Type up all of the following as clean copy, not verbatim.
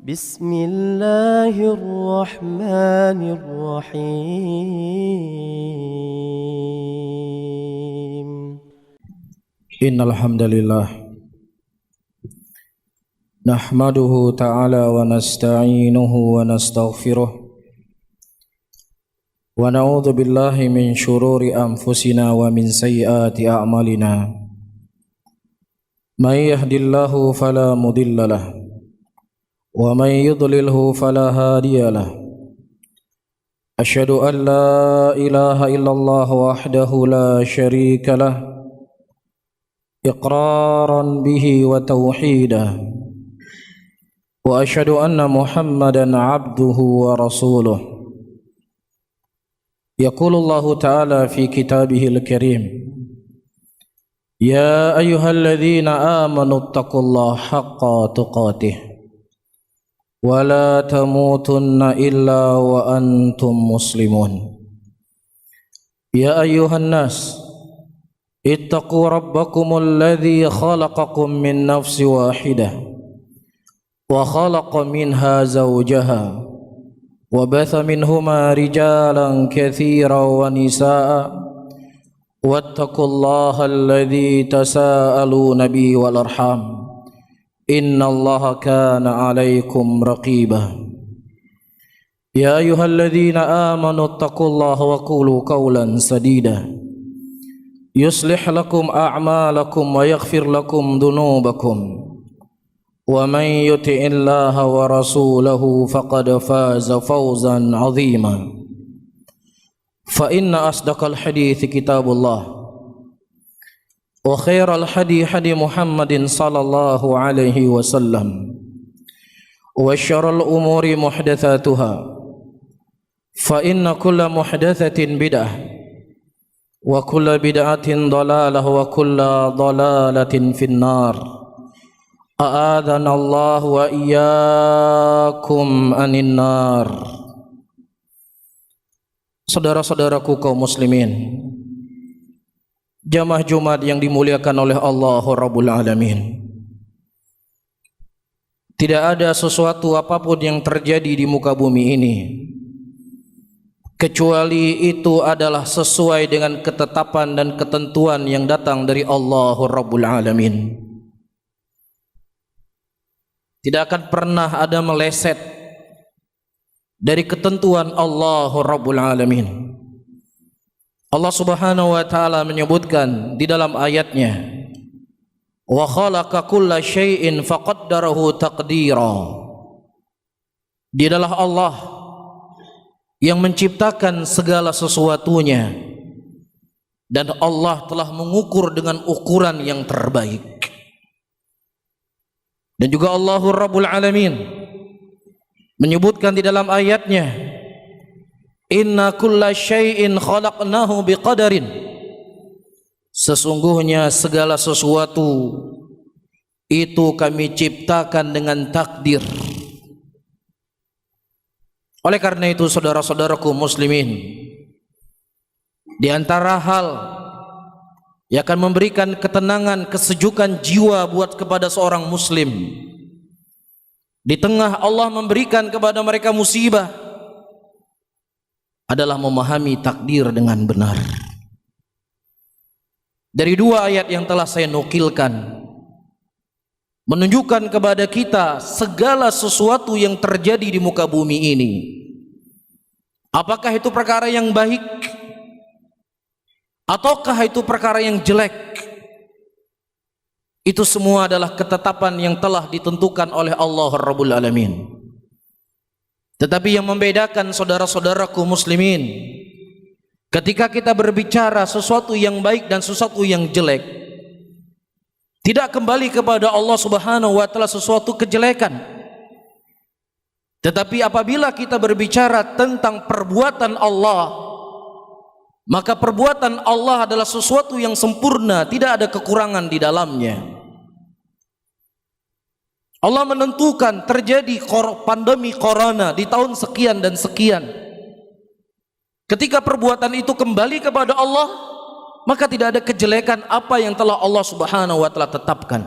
بسم الله الرحمن الرحيم إن الحمد لله نحمده تعالى ونستعينه ونستغفره ونعوذ بالله من شرور أنفسنا ومن سيئات أعمالنا من يهد الله فلا مضل له ومن يضلله فلا هادي له أشهد أن لا إله إلا الله وحده لا شريك له إقرارا به وتوحيدا وأشهد أن محمدا عبده ورسوله يقول الله تعالى في كتابه الكريم يا أيها الذين آمنوا اتقوا الله حق تقاته ولا تموتن إلا وأنتم مسلمون يا أيها الناس اتقوا ربكم الذي خلقكم من نفس واحدة وخلق منها زوجها وبث منهما رجالا كثيرا ونساء واتقوا الله الذي تساءلون به والأرحام إن الله كان عليكم رقيبا يا أيها الذين آمنوا اتقوا الله وقولوا قولا سديدا يصلح لكم أعمالكم ويغفر لكم ذنوبكم ومن يطع الله ورسوله فقد فاز فوزا عظيما فإن أصدق الحديث كتاب الله وخير الحدي حدي محمد صلى الله عليه وسلم وشر الأمور محدثاتها فإن كل محدثة بدعة وكل بدعة ضلالة وكل ضلالة في النار أعاذنا الله وإياكم عن النار. Saudara-saudaraku kaum muslimin, jamaah Jumat yang dimuliakan oleh Allah Rabbul Alamin, tidak ada sesuatu apapun yang terjadi di muka bumi ini kecuali itu adalah sesuai dengan ketetapan dan ketentuan yang datang dari Allah Rabbul Alamin. Tidak akan pernah ada meleset dari ketentuan Allah Rabbul Alamin. Allah Subhanahu wa taala menyebutkan di dalam ayatnya, wa khalaqa kulla syai'in faqaddarahu taqdira. Dia adalah Allah yang menciptakan segala sesuatunya dan Allah telah mengukur dengan ukuran yang terbaik. Dan juga Allah Rabbul Alamin menyebutkan di dalam ayatnya, inna kulla syai'in khalaqnahu biqadarin. Sesungguhnya segala sesuatu itu kami ciptakan dengan takdir. Oleh karena itu saudara-saudaraku muslimin, di antara hal yang akan memberikan ketenangan, kesejukan jiwa buat kepada seorang muslim di tengah Allah memberikan kepada mereka musibah adalah memahami takdir dengan benar. Dari dua ayat yang telah saya nukilkan menunjukkan kepada kita segala sesuatu yang terjadi di muka bumi ini, apakah itu perkara yang baik ataukah itu perkara yang jelek, itu semua adalah ketetapan yang telah ditentukan oleh Allah Rabbul Alamin. Tetapi yang membedakan saudara-saudaraku muslimin, ketika kita berbicara sesuatu yang baik dan sesuatu yang jelek, tidak kembali kepada Allah Subhanahu wa taala sesuatu kejelekan. Tetapi apabila kita berbicara tentang perbuatan Allah, maka perbuatan Allah adalah sesuatu yang sempurna, tidak ada kekurangan di dalamnya. Allah menentukan terjadi pandemi corona di tahun sekian dan sekian. Ketika perbuatan itu kembali kepada Allah, maka tidak ada kejelekan apa yang telah Allah Subhanahu wa taala tetapkan.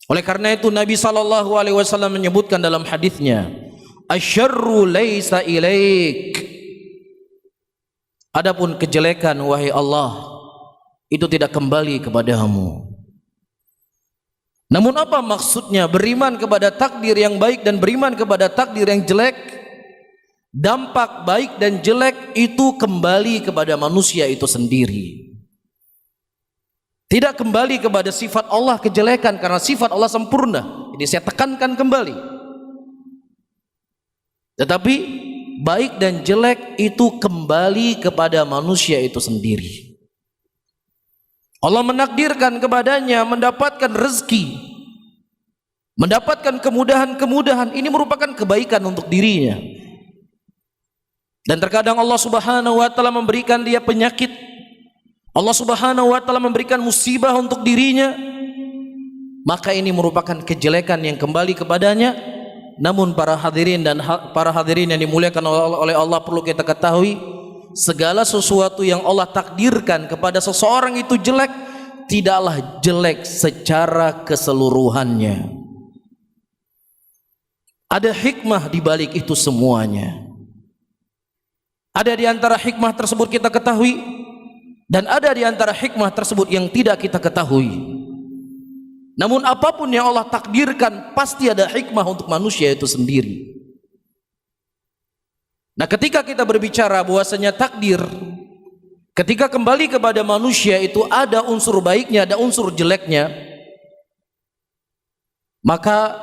Oleh karena itu Nabi SAW menyebutkan dalam hadisnya, asyarru laisa ilaik. Adapun kejelekan wahai Allah itu tidak kembali kepadamu. Namun apa maksudnya beriman kepada takdir yang baik dan beriman kepada takdir yang jelek? Dampak baik dan jelek itu kembali kepada manusia itu sendiri. Tidak kembali kepada sifat Allah kejelekan, karena sifat Allah sempurna. Ini saya tekankan kembali. Tetapi baik dan jelek itu kembali kepada manusia itu sendiri. Allah menakdirkan kepadanya mendapatkan rezeki, mendapatkan kemudahan-kemudahan. Ini merupakan kebaikan untuk dirinya. Dan terkadang Allah Subhanahu wa taala memberikan dia penyakit. Allah Subhanahu wa taala memberikan musibah untuk dirinya, maka ini merupakan kejelekan yang kembali kepadanya. Namun para hadirin yang dimuliakan oleh Allah, perlu kita ketahui, segala sesuatu yang Allah takdirkan kepada seseorang itu jelek, tidaklah jelek secara keseluruhannya. Ada hikmah di balik itu semuanya. Ada di antara hikmah tersebut kita ketahui, dan ada di antara hikmah tersebut yang tidak kita ketahui. Namun apapun yang Allah takdirkan, pasti ada hikmah untuk manusia itu sendiri. Nah, ketika kita berbicara bahwasanya takdir, ketika kembali kepada manusia itu ada unsur baiknya, ada unsur jeleknya, maka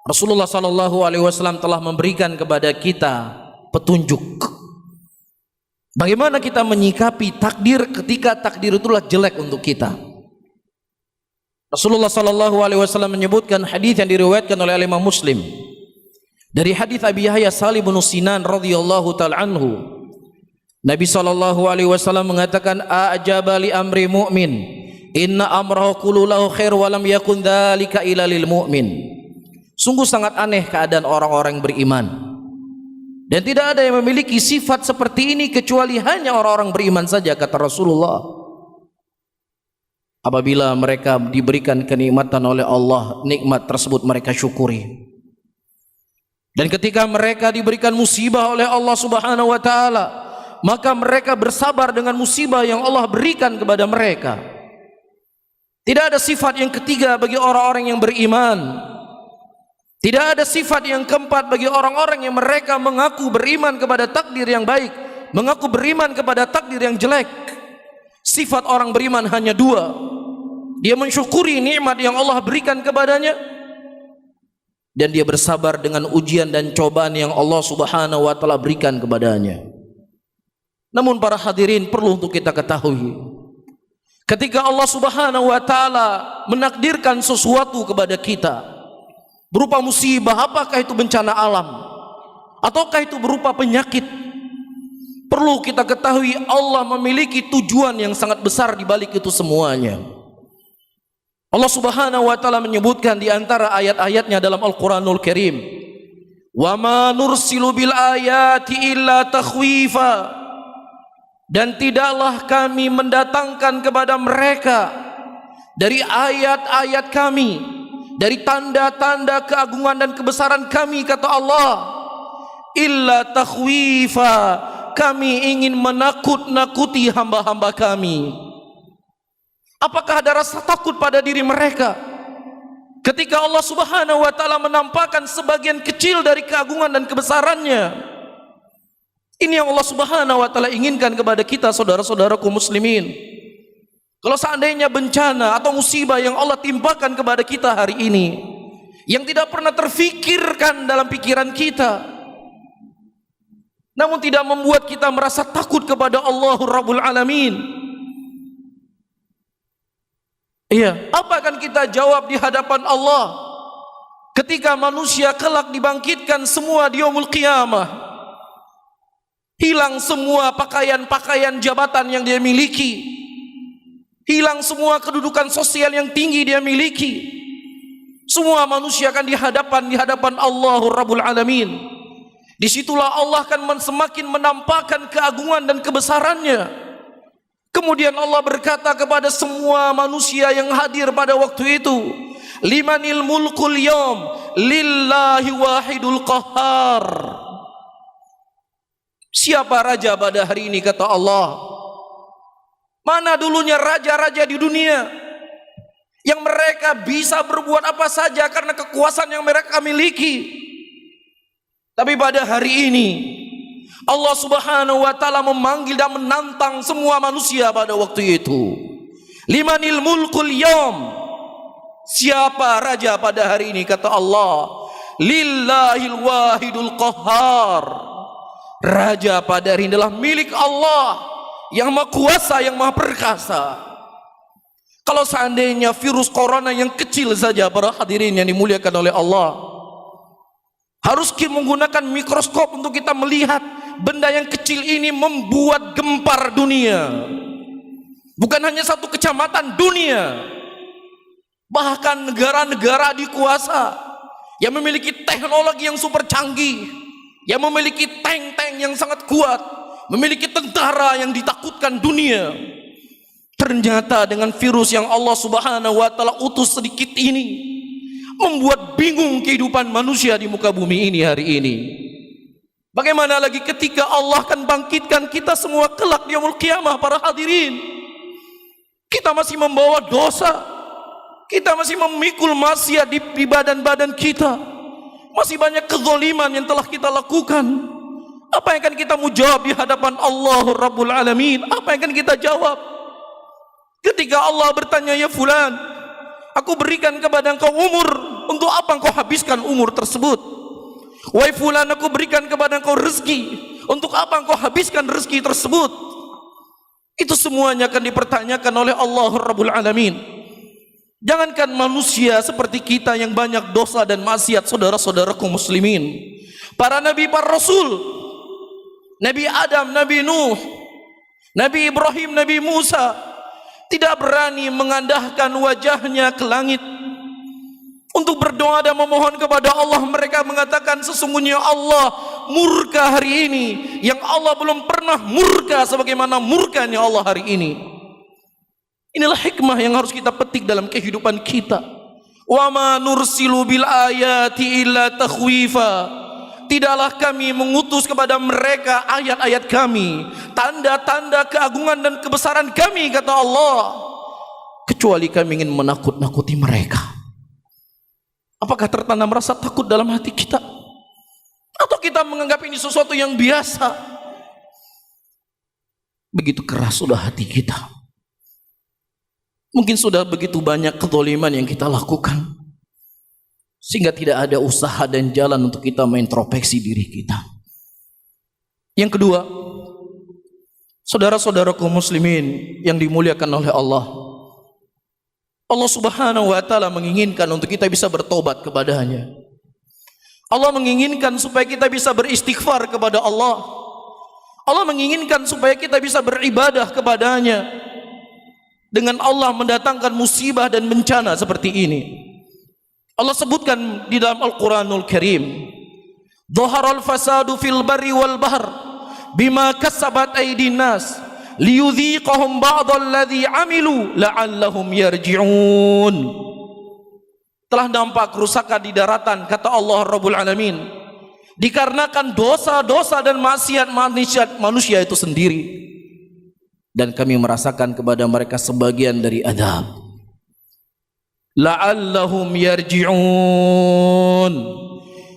Rasulullah SAW telah memberikan kepada kita petunjuk bagaimana kita menyikapi takdir ketika takdir itulah jelek untuk kita. Rasulullah SAW menyebutkan hadis yang diriwayatkan oleh Imam Muslim dari hadis Abi Yahya Salim bin Sinan radhiyallahu taala anhu. Nabi SAW mengatakan, ajaba li amri mu'min, inna amrahu kulluhu khair wa lam yakun dzalika illa lil mu'min. Sungguh sangat aneh keadaan orang-orang beriman, dan tidak ada yang memiliki sifat seperti ini kecuali hanya orang-orang beriman saja, kata Rasulullah. Apabila mereka diberikan kenikmatan oleh Allah, nikmat tersebut mereka syukuri. Dan ketika mereka diberikan musibah oleh Allah Subhanahu wa taala, maka mereka bersabar dengan musibah yang Allah berikan kepada mereka. Tidak ada sifat yang ketiga bagi orang-orang yang beriman. Tidak ada sifat yang keempat bagi orang-orang yang mereka mengaku beriman kepada takdir yang baik, mengaku beriman kepada takdir yang jelek. Sifat orang beriman hanya dua. Dia mensyukuri nikmat yang Allah berikan kepadanya, dan dia bersabar dengan ujian dan cobaan yang Allah Subhanahu wa taala berikan kepadanya. Namun para hadirin, perlu untuk kita ketahui, ketika Allah Subhanahu wa taala menakdirkan sesuatu kepada kita berupa musibah, apakah itu bencana alam ataukah itu berupa penyakit, perlu kita ketahui Allah memiliki tujuan yang sangat besar di balik itu semuanya. Allah Subhanahu wa taala menyebutkan di antara ayat-ayatnya dalam Al-Qur'anul Karim, "Wa ma nursilu bil ayati illa takhwifa." Dan tidaklah kami mendatangkan kepada mereka dari ayat-ayat kami, dari tanda-tanda keagungan dan kebesaran kami, kata Allah, illa takhwifa, kami ingin menakut-nakuti hamba-hamba kami. Apakah ada rasa takut pada diri mereka ketika Allah Subhanahu wa taala menampakkan sebagian kecil dari keagungan dan kebesarannya? Ini yang Allah Subhanahu wa taala inginkan kepada kita, saudara-saudaraku muslimin. Kalau seandainya bencana atau musibah yang Allah timpakan kepada kita hari ini yang tidak pernah terfikirkan dalam pikiran kita, namun tidak membuat kita merasa takut kepada Allah Rabbul Alamin, iya, apa akan kita jawab di hadapan Allah ketika manusia kelak dibangkitkan semua di yaumul qiyamah? Hilang semua pakaian-pakaian jabatan yang dia miliki, hilang semua kedudukan sosial yang tinggi dia miliki. Semua manusia akan di hadapan Allah Rabbul Alamin. Disitulah Allah akan semakin menampakkan keagungan dan kebesarannya. Kemudian Allah berkata kepada semua manusia yang hadir pada waktu itu, Limanil mulkul yawm, lillahi wahidul qahhar. Siapa raja pada hari ini, kata Allah? Mana dulunya raja-raja di dunia yang mereka bisa berbuat apa saja karena kekuasaan yang mereka miliki. Tapi pada hari ini Allah Subhanahu wa taala memanggil dan menantang semua manusia pada waktu itu. Limanil mulkul yawm, siapa raja pada hari ini, kata Allah? Lillahil wahidul qahhar. Raja pada hari ini adalah milik Allah yang maha kuasa, yang maha perkasa. Kalau seandainya virus corona yang kecil saja, para hadirin yang dimuliakan oleh Allah, harus kita menggunakan mikroskop untuk kita melihat benda yang kecil ini membuat gempar dunia. Bukan hanya satu kecamatan, dunia. Bahkan negara-negara dikuasa yang memiliki teknologi yang super canggih, yang memiliki tank-tank yang sangat kuat, memiliki tentara yang ditakutkan dunia. Ternyata dengan virus yang Allah Subhanahu wa taala utus sedikit ini membuat bingung kehidupan manusia di muka bumi ini hari ini. Bagaimana lagi ketika Allah akan bangkitkan kita semua kelak di yaumul qiyamah, para hadirin? Kita masih membawa dosa, kita masih memikul maksiat di badan-badan kita, masih banyak kezaliman yang telah kita lakukan. Apa yang akan kita jawab di hadapan Allah Rabbul Alamin? Apa yang akan kita jawab ketika Allah bertanya, ya fulan, aku berikan kepada engkau umur, untuk apa engkau habiskan umur tersebut? Wahai fulan, aku berikan kepada engkau rezeki, untuk apa engkau habiskan rezeki tersebut? Itu semuanya akan dipertanyakan oleh Allah Rabbul Alamin. Jangankan manusia seperti kita yang banyak dosa dan maksiat, saudara-saudaraku muslimin, para nabi, para rasul, Nabi Adam, Nabi Nuh, Nabi Ibrahim, Nabi Musa, tidak berani mengandahkan wajahnya ke langit untuk berdoa dan memohon kepada Allah. Mereka mengatakan, sesungguhnya Allah murka hari ini yang Allah belum pernah murka sebagaimana murkanya Allah hari ini. Inilah hikmah yang harus kita petik dalam kehidupan kita. Wa ma nursilu bil ayati illa takhwifa. Tidaklah kami mengutus kepada mereka ayat-ayat kami, tanda-tanda keagungan dan kebesaran kami, kata Allah, kecuali kami ingin menakut-nakuti mereka. Apakah tertanam rasa takut dalam hati kita? Atau kita menganggap ini sesuatu yang biasa? Begitu keras sudah hati kita. Mungkin sudah begitu banyak kezaliman yang kita lakukan, sehingga tidak ada usaha dan jalan untuk kita mengintrospeksi diri kita. Yang kedua, saudara-saudaraku muslimin yang dimuliakan oleh Allah, Allah Subhanahu wa taala menginginkan untuk kita bisa bertobat kepadanya. Allah menginginkan supaya kita bisa beristighfar kepada Allah. Allah menginginkan supaya kita bisa beribadah kepadanya. Dengan Allah mendatangkan musibah dan bencana seperti ini, Allah sebutkan di dalam Al-Quranul Karim, Dhaharal fasadu fil barri wal bahr bima kasabat aydin nas liyudhiqahum ba'dal ladzi amilu la'allahum yarji'un. Telah nampak kerusakan di daratan, kata Allah Rabbul Alamin, dikarenakan dosa-dosa dan maksiat manusia itu sendiri, dan kami merasakan kepada mereka sebagian dari adab. La'allahum yarji'un.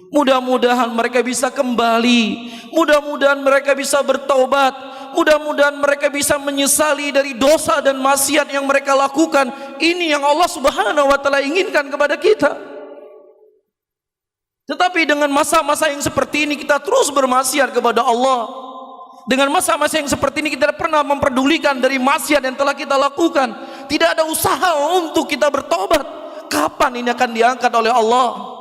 Mudah-mudahan mereka bisa kembali, mudah-mudahan mereka bisa bertaubat, mudah-mudahan mereka bisa menyesali dari dosa dan maksiat yang mereka lakukan. Ini yang Allah Subhanahu wa taala inginkan kepada kita. Tetapi dengan masa-masa yang seperti ini kita terus bermaksiat kepada Allah. Dengan masa-masa yang seperti ini kita tidak pernah memperdulikan dari maksiat yang telah kita lakukan. Tidak ada usaha untuk kita bertobat. Kapan ini akan diangkat oleh Allah?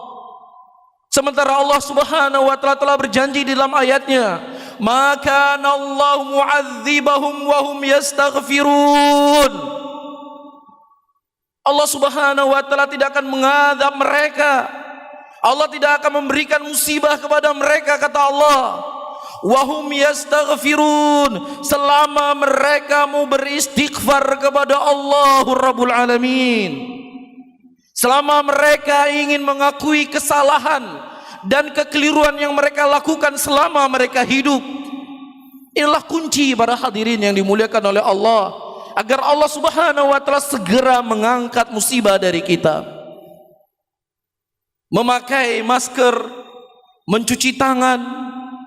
Sementara Allah Subhanahu wa taala telah berjanji di dalam ayatnya, "Maka Allah mu'adzibahum wa hum yastaghfirun." Allah Subhanahu wa taala tidak akan mengadab mereka. Allah tidak akan memberikan musibah kepada mereka, kata Allah, wa hum yastaghfirun, selama mereka mau beristighfar kepada Allah Rabbul Alamin. selama mereka ingin mengakui kesalahan dan kekeliruan yang mereka lakukan selama mereka hidup. Inilah kunci para hadirin yang dimuliakan oleh Allah, agar Allah Subhanahu wa taala segera mengangkat musibah dari kita. Memakai masker, mencuci tangan,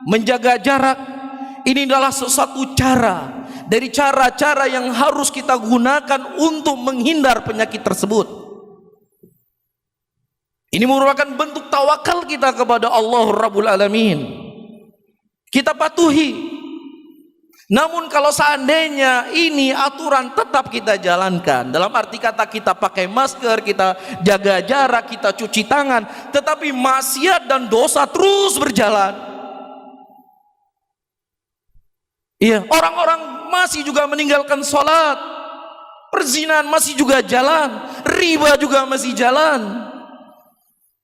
menjaga jarak, ini adalah sesuatu cara dari cara-cara yang harus kita gunakan untuk menghindar penyakit tersebut. Ini merupakan bentuk tawakal kita kepada Allah Rabbul Alamin. Kita patuhi. Namun kalau seandainya ini aturan tetap kita jalankan, dalam arti kata kita pakai masker, kita jaga jarak, kita cuci tangan, tetapi maksiat dan dosa terus berjalan. Iya, orang-orang masih juga meninggalkan sholat, perzinahan masih juga jalan, riba juga masih jalan.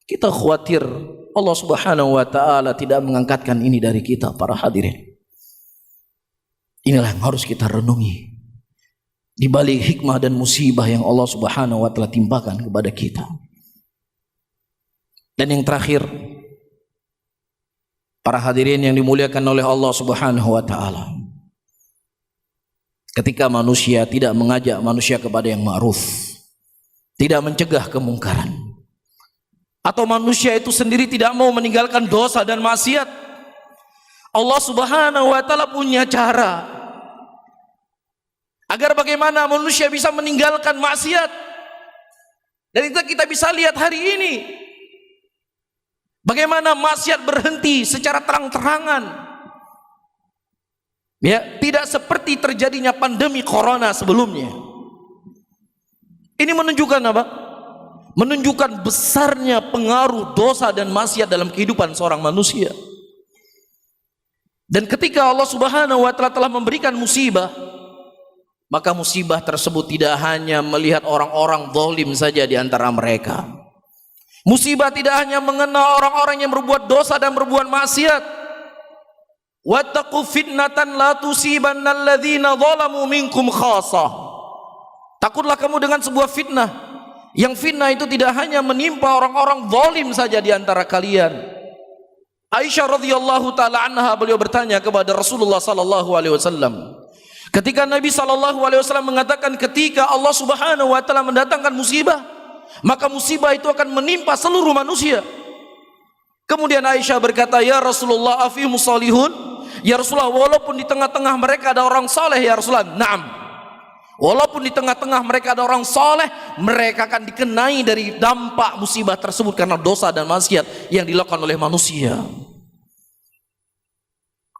Kita khawatir Allah Subhanahu wa taala tidak mengangkatkan ini dari kita para hadirin. Inilah yang harus kita renungi di balik hikmah dan musibah yang Allah Subhanahu wa taala timpakan kepada kita. Dan yang terakhir, para hadirin yang dimuliakan oleh Allah Subhanahu wa taala, ketika manusia tidak mengajak manusia kepada yang ma'ruf, tidak mencegah kemungkaran, atau manusia itu sendiri tidak mau meninggalkan dosa dan maksiat, Allah Subhanahu wa taala punya cara agar bagaimana manusia bisa meninggalkan maksiat. Dan itu kita bisa lihat hari ini, bagaimana maksiat berhenti secara terang-terangan. Ya, tidak seperti terjadinya pandemi corona sebelumnya. Ini menunjukkan apa? Menunjukkan besarnya pengaruh dosa dan maksiat dalam kehidupan seorang manusia. Dan ketika Allah Subhanahu wa taala telah memberikan musibah, maka musibah tersebut tidak hanya melihat orang-orang zalim saja di antara mereka. Musibah tidak hanya mengenal orang-orang yang berbuat dosa dan berbuat maksiat. Wattaqu fitnatan la tusibannal ladzina zalamu minkum khassah. Takutlah kamu dengan sebuah fitnah, yang fitnah itu tidak hanya menimpa orang-orang zalim saja di antara kalian. Aisyah radhiyallahu taala anha, beliau bertanya kepada Rasulullah sallallahu alaihi wasallam, ketika Nabi sallallahu alaihi wasallam mengatakan ketika Allah Subhanahu wa taala mendatangkan musibah, maka musibah itu akan menimpa seluruh manusia. Kemudian Aisyah berkata, ya Rasulullah, afihum salihun? Ya Rasulullah, walaupun di tengah-tengah mereka ada orang saleh, ya Rasulullah. Naam. Walaupun di tengah-tengah mereka ada orang saleh, mereka akan dikenai dari dampak musibah tersebut karena dosa dan maksiat yang dilakukan oleh manusia.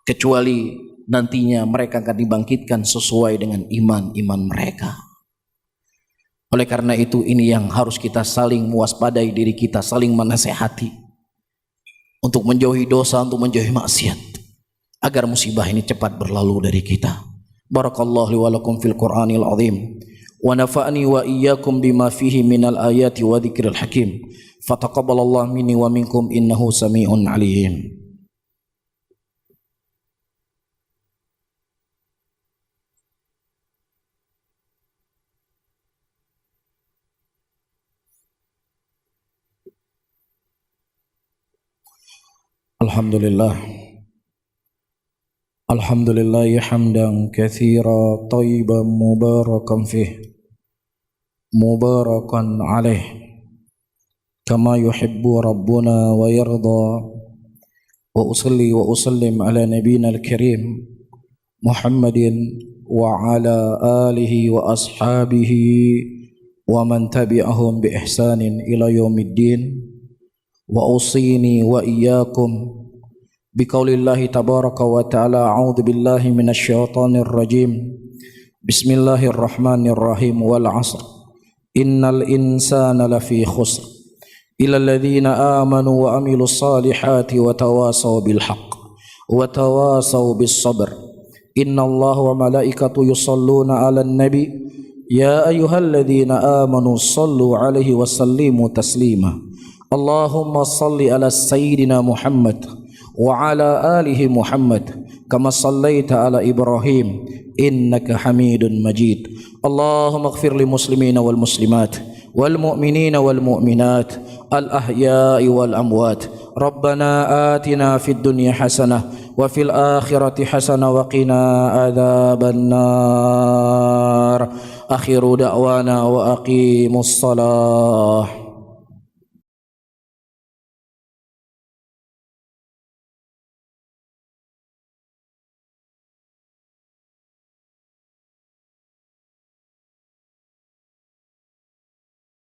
Kecuali nantinya mereka akan dibangkitkan sesuai dengan iman mereka. Oleh karena itu, ini yang harus kita saling mewaspadai diri kita, saling menasehati untuk menjauhi dosa, untuk menjauhi maksiat, agar musibah ini cepat berlalu dari kita. Barakallahu li wa lakum fil Qur'anil azim wa nafa'ani wa iyyakum bima fihi minal ayati wa dzikril hakim. Fataqabbalallahu minni wa minkum innahu sami'un alim. Alhamdulillah. Alhamdulillah hamdan katsira thayyiban mubarakan fih mubarakan alaih kama yuhibbu rabbuna wa yarda. Wa usalli wa usallim ala nabiyyina al-karim Muhammadin wa ala alihi wa ashabihi wa man tabi'ahum bi ihsanin ila yaumiddin. Wa usini wa iyyakum biqaulillahi tabaraka wa ta'ala, a'udzu billahi minasy syaithanir rajim. Bismillahirrahmanirrahim. Wal 'asr innal insana lafi khusr illa alladhina amanu wa amilus salihati wa tawasaw bil haqq wa tawasaw bis sabr. Innallaha wa malaikatahu yusholluna 'alan nabi ya ayyuhalladzina amanu shallu 'alaihi wa sallimu taslima. Allahumma shalli ala sayyidina Muhammad wa ala alihi Muhammad kama sallaita ala Ibrahim innaka Hamidun Majid. Allahumma ighfir lil muslimina wal muslimat والمؤمنين والمؤمنات الأحياء والأموات. ربنا آتنا في الدنيا حسنة وفي الآخرة حسنة وقنا عذاب النار. آخر دعوانا وأقيموا الصلاة.